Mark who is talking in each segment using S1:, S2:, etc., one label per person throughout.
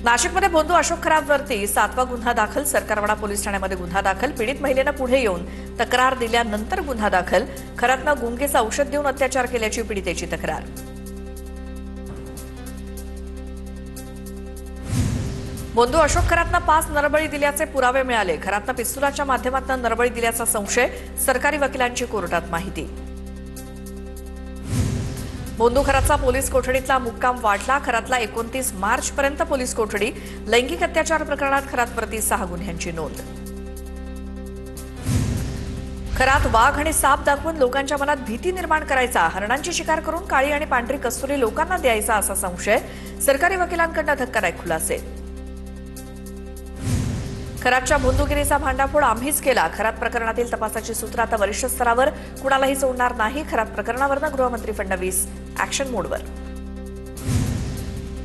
S1: नाशिकमध्ये बोंधू अशोक खरातवरती 7वा गुन्हा दाखल. सरकारवाडा पोलीस ठाण्यामध्ये गुन्हा दाखल. पीडित महिलेनं पुढे येऊन तक्रार दिल्यानंतर गुन्हा दाखल. खरातनं गुंगेचं औषध देऊन अत्याचार केल्याची पीडितेची तक्रार. बोंधू अशोक खरातनं 5 नरबळी दिल्याचे पुरावे मिळाले. खरातनं पिस्तुलाच्या माध्यमातून नरबळी दिल्याचा संशय. सरकारी वकिलांची कोर्टात माहिती. बोंधू खरातचा पोलीस कोठडीतला मुक्काम वाढला. खरातला 29 मार्चपर्यंत पोलीस कोठडी. लैंगिक अत्याचार प्रकरणात खरातवरती 6 गुन्ह्यांची नोंद. खरात वाघ आणि साप दाखवून लोकांच्या मनात भीती निर्माण करायचा. हरणांची शिकार करून काळी आणि पांढरी कस्तुरी लोकांना द्यायचा असा संशय. सरकारी वकिलांकडून धक्कादायक खुलासे. खरातच्या बोंधुगिरीचा भांडाफोड आम्हीच केला. खरात प्रकरणातील तपासाची सूत्र आता वरिष्ठ स्तरावर. कुणालाही सोडणार नाही. खरात प्रकरणावरनं गृहमंत्री फडणवीस ऍक्शन मोडवर.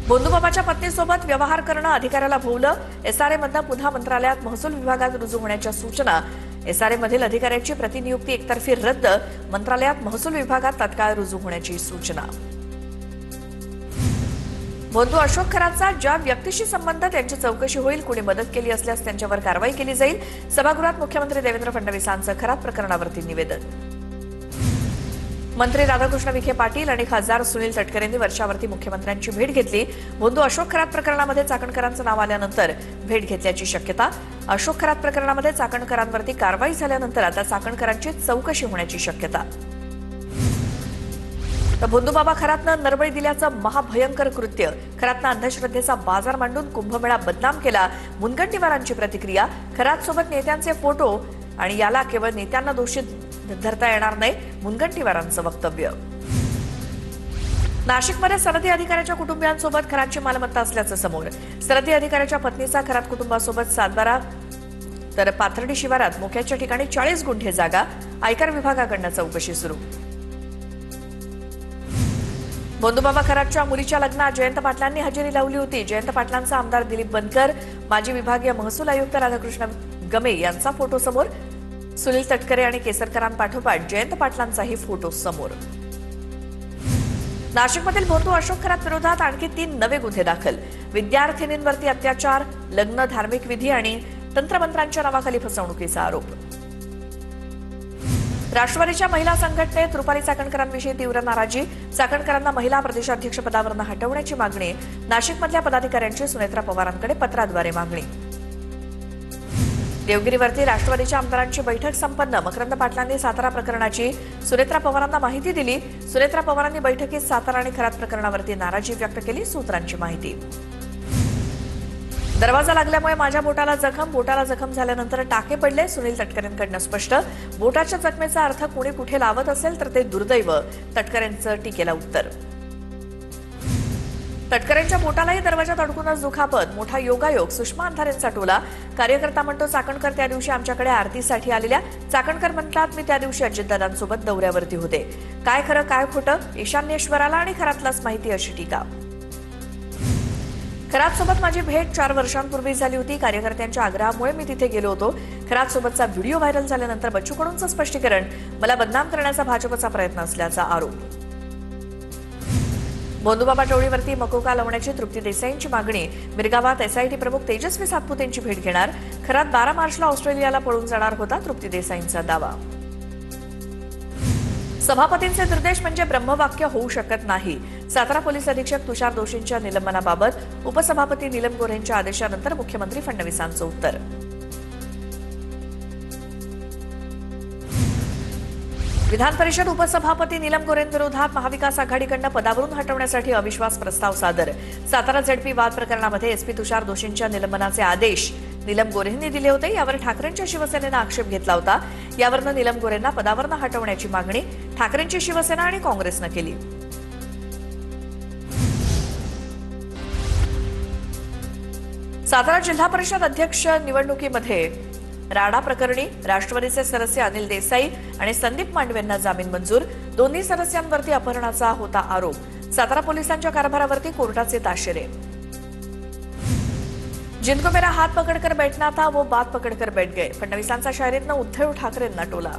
S1: बोंधूबाबाच्या पत्नीसोबत व्यवहार करणं अधिकाऱ्याला भोवलं. एसआरएमधनं पुन्हा मंत्रालयात महसूल विभागात रुजू होण्याच्या सूचना. एसआरएममधील अधिकाऱ्याची प्रतिनियुक्ती एकतर्फी रद्द. मंत्रालयात महसूल विभागात तात्काळ रुजू होण्याची सूचना. बोंधू अशोक खरातचा ज्या व्यक्तीशी संबंध त्यांची चौकशी होईल. कुणी मदत केली असल्यास त्यांच्यावर कारवाई केली जाईल. सभागृहात मुख्यमंत्री देवेंद्र फडणवीसांचं खरात प्रकरणावरती निवेदन. मंत्री राधाकृष्ण विखे पाटील आणि खासदार सुनील तटकरेंनी वर्षावरती मुख्यमंत्र्यांची भेट घेतली. बोंधू अशोक खरात प्रकरणामध्ये चाकणकरांचं नाव आल्यानंतर भेट घेतल्याची शक्यता. अशोक खरात प्रकरणामध्ये चाकणकरांवरती कारवाई झाल्यानंतर आता चाकणकरांची चौकशी होण्याची शक्यता. तर बोंधूबाबा खरातनं नरबळी दिल्याचं महाभयंकर कृत्य. खरातनं अंधश्रद्धेचा बाजार मांडून कुंभमेळा बदनाम केला. मुनगंटीवारांची प्रतिक्रिया. खरातसोबत नेत्यांचे फोटो आणि याला केवळ नेत्यांना दोषी धरता येणार नाही. मुनगंटीवारांचं वक्तव्य. नाशिकमध्ये सरहदी अधिकाऱ्याच्या कुटुंबियांसोबत खरातची मालमत्ता असल्याचं समोर. सरहदी अधिकाऱ्याच्या पत्नीचा खरात कुटुंबासोबत सातबारा. तर पाथर्डी शिवारात मोक्याच्या ठिकाणी 40 गुंठे जागा. आयकर विभागाकडनं चौकशी सुरू. बोंधूबाबा खरातच्या मुलीच्या लग्नात जयंत पाटलांनी हजेरी लावली होती. जयंत पाटलांचा आमदार दिलीप बनकर, माजी विभागीय महसूल आयुक्त राधाकृष्ण गमे यांचा फोटो समोर. सुनील तटकरे आणि केसरकरांपाठोपाठ जयंत पाटलांचाही फोटो समोर. नाशिकमधील बोंधू अशोक खरात विरोधात आणखी 3 नवे गुन्हे दाखल. विद्यार्थिनींवरती अत्याचार, लग्न, धार्मिक विधी आणि तंत्रमंत्रांच्या नावाखाली फसवणुकीचा आरोप. राष्ट्रवादीच्या महिला संघटनेत रुपाली चाकणकरांविषयी तीव्र नाराजी. चाकणकरांना महिला प्रदेशाध्यक्षपदावरून हटवण्याची मागणी. नाशिकमधल्या पदाधिकाऱ्यांची सुनेत्रा पवारांकडे पत्राद्वारे मागणी. देवगिरीवरती राष्ट्रवादीच्या आमदारांची बैठक संपन्न. मकरंद पाटलांनी सातारा प्रकरणाची सुनेत्रा पवारांना माहिती दिली. सुनेत्रा पवारांनी बैठकीत सातारा आणि खरात प्रकरणावरती नाराजी व्यक्त केली. सूत्रांची माहिती. दरवाजा लागल्यामुळे माझ्या बोटाला जखम झाल्यानंतर टाके पडले. सुनील तटकरेंकडनं स्पष्ट. बोटाच्या जखमेचा अर्थ कोणी कुठे लावत असेल तर ते दुर्दैव. तटकरेंचं टीकेला उत्तर. तटकरेंच्या बोटालाही दरवाजात अडकूनच दुखापत. मोठा योगायोग. सुषमा अंधारेंचा टोला. कार्यकर्ता म्हणतो चाकणकर त्या दिवशी आमच्याकडे आरतीसाठी आलेल्या. चाकणकर म्हणतात मी त्या दिवशी अजितदादांसोबत दौऱ्यावरती होते. काय खरं काय खोटं ईशान्येश्वराला आणि खरातलाच माहिती अशी टीका. खरातसोबत माझी भेट 4 वर्षांपूर्वी झाली होती. कार्यकर्त्यांच्या आग्रहामुळे मी तिथे गेलो होतो. खरातसोबतचा व्हिडिओ व्हायरल झाल्यानंतर बच्चू कडूंचं स्पष्टीकरण. मला बदनाम करण्याचा भाजपचा प्रयत्न असल्याचा आरोप. बोंधूबाबा टोळीवरती मकोका लावण्याची तृप्ती देसाईंची मागणी. मिरगावात एसआयटी प्रमुख तेजस्वी सातपुतेंची भेट घेणार. खरात 12 मार्चला ऑस्ट्रेलियाला पळून जाणार होता. तृप्ती देसाईंचा दावा. सभापतींचे निर्देश म्हणजे ब्रह्मवाक्य होऊ शकत नाही. सातारा पोलीस अधीक्षक तुषार दोशींच्या निलंबनाबाबत उपसभापती नीलम गोऱ्हेंच्या आदेशानंतर मुख्यमंत्री फडणवीसांचं उत्तर. विधान परिषद उपसभापती नीलम गोऱ्हेंविरोधात महाविकास आघाडीकडनं पदावरून हटवण्यासाठी अविश्वास प्रस्ताव सादर. सातारा झेडपी वाद प्रकरणामध्ये एसपी तुषार दोशींच्या निलंबनाचे आदेश नीलम गोऱ्हेंनी दिले होते. यावर ठाकरेंच्या शिवसेनेनं आक्षेप घेतला होता. यावरनं नीलम गोऱ्हेंना पदावरून हटवण्याची मागणी ठाकरेंची शिवसेना आणि काँग्रेसनं केली. सातारा जिल्हा परिषद अध्यक्ष निवडणुकीमध्ये राडा प्रकरणी राष्ट्रवादीचे सदस्य अनिल देसाई आणि संदीप मांडवेंना जामीन मंजूर. दोन्ही सदस्यांवरती अपहरणाचा होता आरोप. सातारा पोलिसांच्या कारभारावरती कोर्टाचे ताशेरे. जिनको मेरा हात पकडकर बैठना था वो बात पकडकर बैठ गए. फडणवीसांचा शायरीतनं उद्धव ठाकरेंना टोला.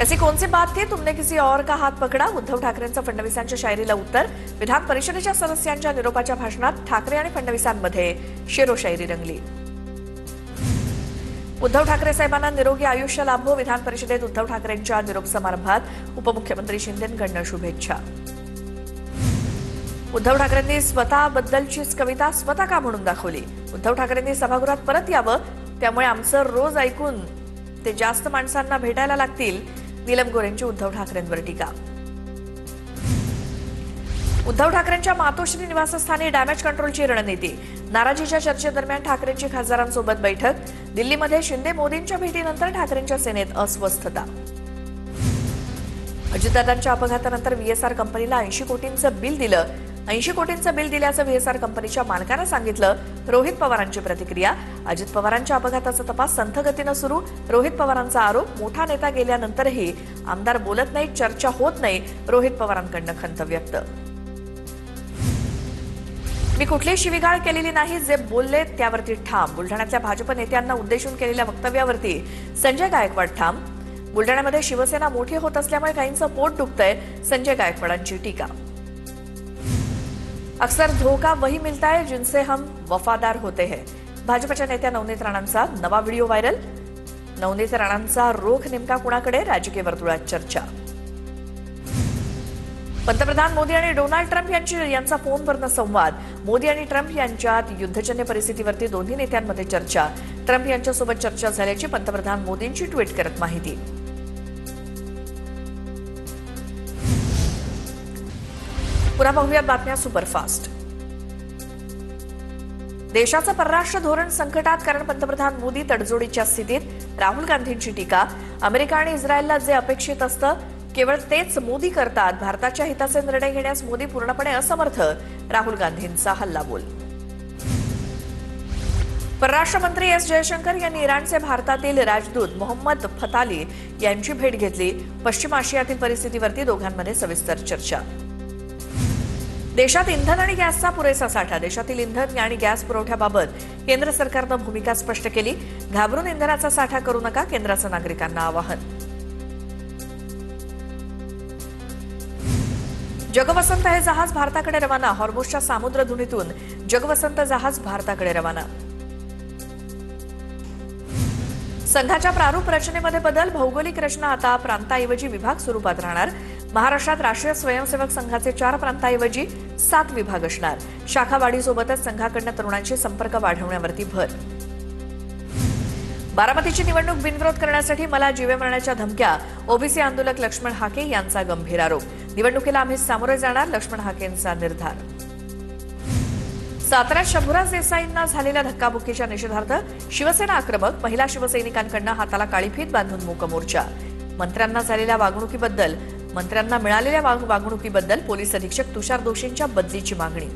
S1: ऐसी कौन सी बात थी तुमने किसी और का हात पकडा? उद्धव ठाकरेंचं फडणवीसांच्या शायरीला उत्तर. विधान परिषदेच्या सदस्यांच्या निरोपाच्या भाषणात ठाकरे आणि फडणवीसांमध्ये शेरोशायरी रंगली. उद्धव ठाकरे साहेबांना निरोगी आयुष्य लाभो. विधान परिषदेत उद्धव ठाकरेंच्या निरोप समारंभात उपमुख्यमंत्री शिंदेंकडून शुभेच्छा. उद्धव ठाकरेंनी स्वतःबद्दलचीच कविता स्वतः का म्हणून दाखवली. उद्धव ठाकरेंनी सभागृहात परत यावं, त्यामुळे आमचं रोज ऐकून ते जास्त माणसांना भेटायला लागतील. नीलम गोऱ्हेंची उद्धव ठाकरेंवर टीका. उद्धव ठाकरेंच्या मातोश्री निवासस्थानी डॅमेज कंट्रोलची रणनीती. नाराजीच्या चर्चेदरम्यान ठाकरेंची खासदारांसोबत बैठक. दिल्लीमध्ये शिंदे मोदींच्या भेटीनंतर ठाकरेंच्या सेनेत अस्वस्थता. अजितदादांच्या अपघातानंतर व्हीएसआर कंपनीला 80 कोटींचं बिल दिलं. 80 कोटींचं बिल दिल्याचं व्हीएसआर कंपनीच्या मालकानं सांगितलं. रोहित पवारांची प्रतिक्रिया. अजित पवारांच्या अपघाताचा तपास संथ गतीनं सुरू. रोहित पवारांचा आरोप. मोठा नेता गेल्यानंतरही आमदार बोलत नाही, चर्चा होत नाही. रोहित पवारांकडनं खंत व्यक्त. मी कुठलीही शिवीगाळ केलेली नाही, जे बोलले त्यावरती ठाम. बुलढाण्यातल्या भाजप नेत्यांना उद्देशून केलेल्या वक्तव्यावरती संजय गायकवाड ठाम. बुलढाण्यामध्ये शिवसेना मोठी होत असल्यामुळे काहींचं पोट दुखतंय. संजय गायकवाडांची टीका. अक्सर धोका वही मिलता है जिनसे हम वफादार होते हैं. भाजपच्या नेत्या नवनीत राणांचा नवा व्हिडिओ व्हायरल. नवनीत राणांचा रोख नेमका कुणाकडे? राजकीय वर्तुळात चर्चा. पंतप्रधान मोदी आणि डोनाल्ड ट्रम्प यांचा फोनवरनं संवाद. मोदी आणि ट्रम्प यांच्यात युद्धजन्य परिस्थितीवरती दोन्ही नेत्यांमध्ये चर्चा. ट्रम्प यांच्यासोबत चर्चा झाल्याची पंतप्रधान मोदींची ट्विट करत माहिती. पुन्हा पाहूयात बातम्या सुपरफास्ट. देशाचं परराष्ट्र धोरण संकटात, कारण पंतप्रधान मोदी तडजोडीच्या स्थितीत. राहुल गांधींची टीका. अमेरिका आणि इस्रायलला जे अपेक्षित असतं केवळ तेच मोदी करतात. भारताच्या हिताचे निर्णय घेण्यास मोदी पूर्णपणे असमर्थ. राहुल गांधींचा हल्लाबोल. परराष्ट्र मंत्री एस जयशंकर यांनी इराणचे भारतातील राजदूत मोहम्मद फताली यांची भेट घेतली. पश्चिम आशियातील परिस्थितीवरती दोघांमध्ये सविस्तर चर्चा. देशात इंधन आणि गॅसचा पुरेसा साठा. देशातील इंधन आणि गॅस पुरवठ्याबाबत केंद्र सरकारनं भूमिका स्पष्ट केली. घाबरून इंधनाचा साठा करू नका, केंद्राचं नागरिकांना आवाहन. जगवसंत हे जहाज भारताकडे रवाना. हॉर्मुझच्या सामुद्रधुनीतून जगवसंत जहाज भारताकडे रवाना. संघाच्या प्रारूप रचनेमध्ये बदल. भौगोलिक रचना आता प्रांताऐवजी विभाग स्वरूपात राहणार. महाराष्ट्रात राष्ट्रीय स्वयंसेवक संघाचे 4 प्रांताऐवजी 7 विभाग असणार. शाखावाढीसोबतच संघाकडनं तरुणांशी संपर्क वाढवण्यावरती भर. बारामतीची निवडणूक बिनविरोध करण्यासाठी मला जीवे मरण्याच्या धमक्या. ओबीसी आंदोलक लक्ष्मण हाके यांचा गंभीर आरोप. निवडणुकीला आम्ही सामोरे जाणार, लक्ष्मण हाकेंचा निर्धार. साताऱ्यात शंभूराज देसाईंना झालेल्या धक्काबुक्कीच्या निषेधार्थ शिवसेना आक्रमक. महिला शिवसैनिकांकडनं हाताला काळी फीत बांधून मूक मोर्चा. मंत्र्यांना मिळालेल्या वागणुकीबद्दल पोलीस अधीक्षक तुषार दोशींच्या बदलीची मागणी.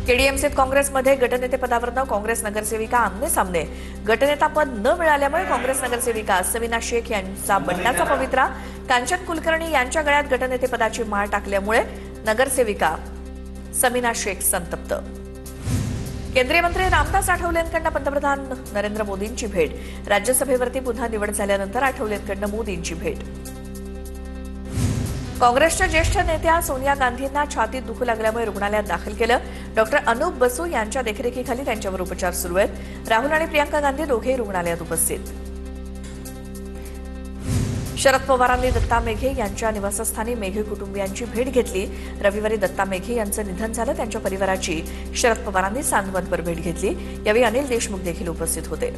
S1: केडीएमसीत काँग्रेसमध्ये गटनेतेपदावरनं काँग्रेस नगरसेविका आमने सामने. गटनेता पद न मिळाल्यामुळे काँग्रेस नगरसेविका सविना शेख यांचा बंडाचा पवित्रा. कांचन कुलकर्णी यांच्या गळ्यात गटनेतेपदाची माळ टाकल्यामुळे नगरसेविका सविना शेख संतप्त. केंद्रीय मंत्री रामदास आठवलेंकडनं पंतप्रधान नरेंद्र मोदींची भेट. राज्यसभेवरती पुन्हा निवड झाल्यानंतर आठवलेंकडनं मोदींची भेट. काँग्रेसच्या ज्येष्ठ नेत्या सोनिया गांधींना छातीत दुखू लागल्यामुळे रुग्णालयात दाखल केलं. डॉक्टर अनुप बसू यांच्या देखरेखीखाली त्यांच्यावर उपचार सुरू आहेत. राहुल आणि प्रियंका गांधी दोघेही रुग्णालयात उपस्थित. शरद पवारांनी दत्ता मेघे यांच्या निवासस्थानी मेघे कुटुंबियांची भेट घेतली. रविवारी दत्ता मेघे यांचं निधन झालं. त्यांच्या परिवाराची शरद पवारांनी सांदवनवर भेट घेतली. यावेळी अनिल देशमुख देखील उपस्थित होते.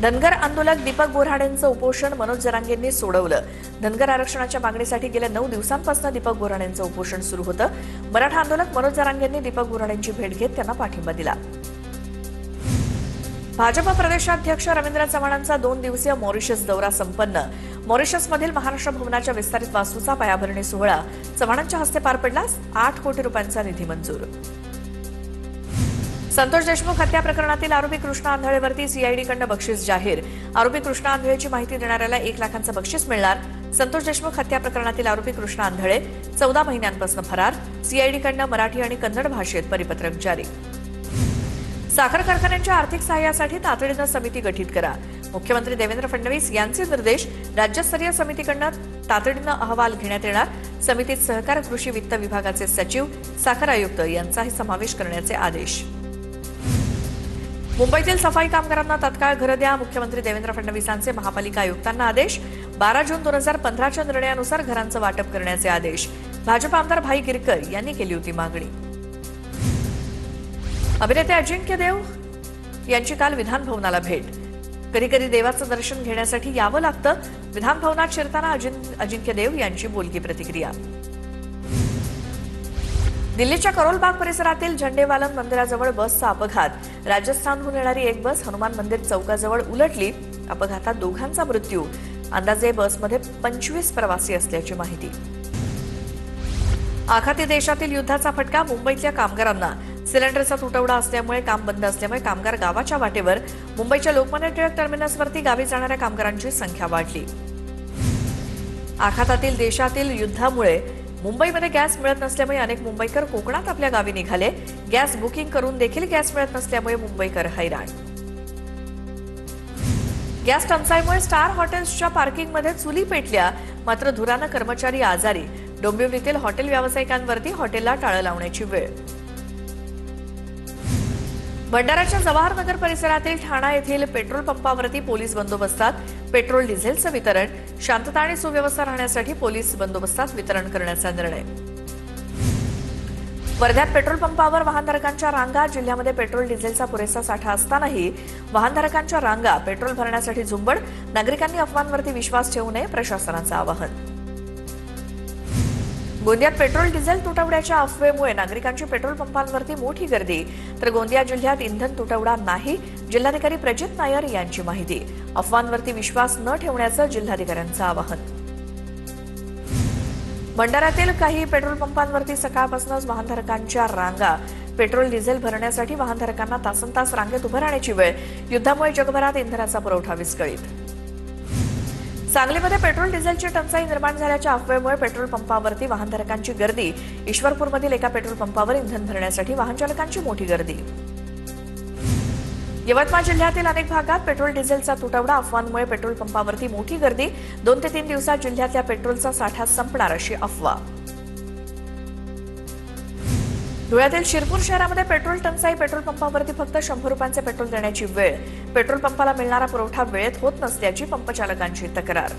S1: धनगर आंदोलक दीपक बोऱ्हाडेंचं उपोषण मनोज जरांगेंनी सोडवलं. धनगर आरक्षणाच्या मागणीसाठी गेल्या 9 दिवसांपासून दीपक बोऱ्हाडेंचं उपोषण सुरू होतं. मराठा आंदोलक मनोज जरांगेंनी दीपक बोऱ्हाडेंची भेट घेत त्यांना पाठिंबा दिला. भाजप प्रदेशाध्यक्ष रवींद्र चव्हाणांचा 2 दिवसीय मॉरिशस दौरा संपन्न. मॉरिशसमधील महाराष्ट्र भवनाच्या विस्तारित वास्तूचा पायाभरणी सोहळा चव्हाणांच्या हस्ते पार पडला. 8 कोटी रुपयांचा निधी मंजूर. संतोष देशमुख हत्या प्रकरणातील आरोपी कृष्णा आंधळेवरती सीआयडीकडनं बक्षीस जाहीर. आरोपी कृष्णा आंधळेची माहिती देणाऱ्याला 1 लाखांचं बक्षीस मिळणार. संतोष देशमुख हत्या प्रकरणातील आरोपी कृष्णा आंधळे 14 महिन्यांपासून फरार. सीआयडीकडनं मराठी आणि कन्नड भाषेत परिपत्रक जारी. साखर कारखान्यांच्या आर्थिक सहाय्यासाठी तातडीनं समिती गठीत करा. मुख्यमंत्री देवेंद्र फडणवीस यांचे निर्देश. राज्यस्तरीय समितीकडून तातडीनं अहवाल घेण्यात येणार. समितीत सहकार कृषी वित्त विभागाचे सचिव, साखर आयुक्त यांचाही समावेश करण्याचे आदेश. मुंबईतील सफाई कामगारांना तत्काळ घरं द्या. मुख्यमंत्री देवेंद्र फडणवीसांचे महापालिका आयुक्तांना आदेश. 12 जून 2015च्या निर्णयानुसार घरांचं वाटप करण्याचे आदेश. भाजप आमदार भाई गिरकर यांनी केली होती मागणी. अभिनेते अजिंक्य देव यांची काल विधान भवनाला भेट. कधी कधी देवाचं दर्शन घेण्यासाठी यावं लागतं. विधान भवनात शिरताना अजिंक्य देव यांची बोलकी प्रतिक्रिया. दिल्लीच्या करोल बाग परिसरातील झंडेवालन मंदिराजवळ बसचा अपघात. राजस्थानहून येणारी एक बस हनुमान मंदिर चौकाजवळ उलटली. अपघातात दोघांचा मृत्यू. अंदाजे बसमध्ये 25 प्रवासी असल्याची माहिती. आखाती देशातील युद्धाचा फटका मुंबईतल्या कामगारांना. सिलेंडरचा तुटवडा असल्यामुळे काम बंद असल्यामुळे कामगार गावाच्या वाटेवर. मुंबईच्या लोकमान्य टिळक टर्मिनसवरती गावी जाणाऱ्या कामगारांची संख्या वाढली. आखातातील देशातील युद्धामुळे मुंबईमध्ये गॅस मिळत नसल्यामुळे अनेक मुंबईकर कोकणात आपल्या गावी निघाले. गॅस बुकिंग करून देखील गॅस मिळत नसल्यामुळे मुंबईकर हैराण. गॅस टंचाईमुळे स्टार हॉटेल्सच्या पार्किंगमध्ये चुली पेटल्या. मात्र धुरानं कर्मचारी आजारी. डोंबिवलीतील हॉटेल व्यावसायिकांवरती हॉटेलला टाळं लावण्याची वेळ. भंडाऱ्याच्या जवाहर नगर परिसरातील ठाणा येथील पेट्रोल पंपावरती पोलीस बंदोबस्तात. पेट्रोल डिझेलचं वितरण. शांतता आणि सुव्यवस्था राहण्यासाठी पोलीस बंदोबस्तात वितरण करण्याचा निर्णय. वर्ध्यात पेट्रोल पंपावर वाहनधारकांच्या रांगा. जिल्ह्यामध्ये पेट्रोल डिझेलचा पुरेसा साठा असतानाही वाहनधारकांच्या रांगा. पेट्रोल भरण्यासाठी झुंबड. नागरिकांनी अफवांवरती विश्वास ठेवू नये, प्रशासनाचं आवाहन. गोंदियात पेट्रोल डिझेल तुटवड्याच्या अफवेमुळे नागरिकांची पेट्रोल पंपांवरती मोठी गर्दी. तर गोंदिया जिल्ह्यात इंधन तुटवडा नाही. जिल्हाधिकारी प्रजित नायर यांची माहिती. अफवांवरती विश्वास न ठेवण्याचं जिल्हाधिकाऱ्यांचं आवाहन. भंडाऱ्यातील काही पेट्रोल पंपांवरती सकाळपासूनच वाहनधारकांच्या रांगा. पेट्रोल डिझेल भरण्यासाठी वाहनधारकांना तासनतास रांगेत उभं राहण्याची वेळ. युद्धामुळे जगभरात इंधनाचा पुरवठा विस्कळीत. सांगलीमध्ये पेट्रोल डिझेलची टंचाई निर्माण झाल्याच्या अफवेमुळे पेट्रोल पंपावरती वाहनधारकांची गर्दी. ईश्वरपूरमधील एका पेट्रोल पंपावर इंधन भरण्यासाठी वाहनचालकांची मोठी गर्दी. यवतमाळ जिल्ह्यातील अनेक भागात पेट्रोल डिझेलचा तुटवडा. अफवांमुळे पेट्रोल पंपावरती मोठी गर्दी. 2 ते 3 दिवसात जिल्ह्यातल्या पेट्रोलचा साठा संपणार अशी अफवा. धुळ्यातील शिरपूर शहरामध्ये पेट्रोल टंचाई. पेट्रोल पंपावरती फक्त 100 रुपयांचे पेट्रोल देण्याची वेळ. पेट्रोल पंपाला मिळणारा पुरवठा वेळेत होत नसल्याची पंपचालकांची तक्रार.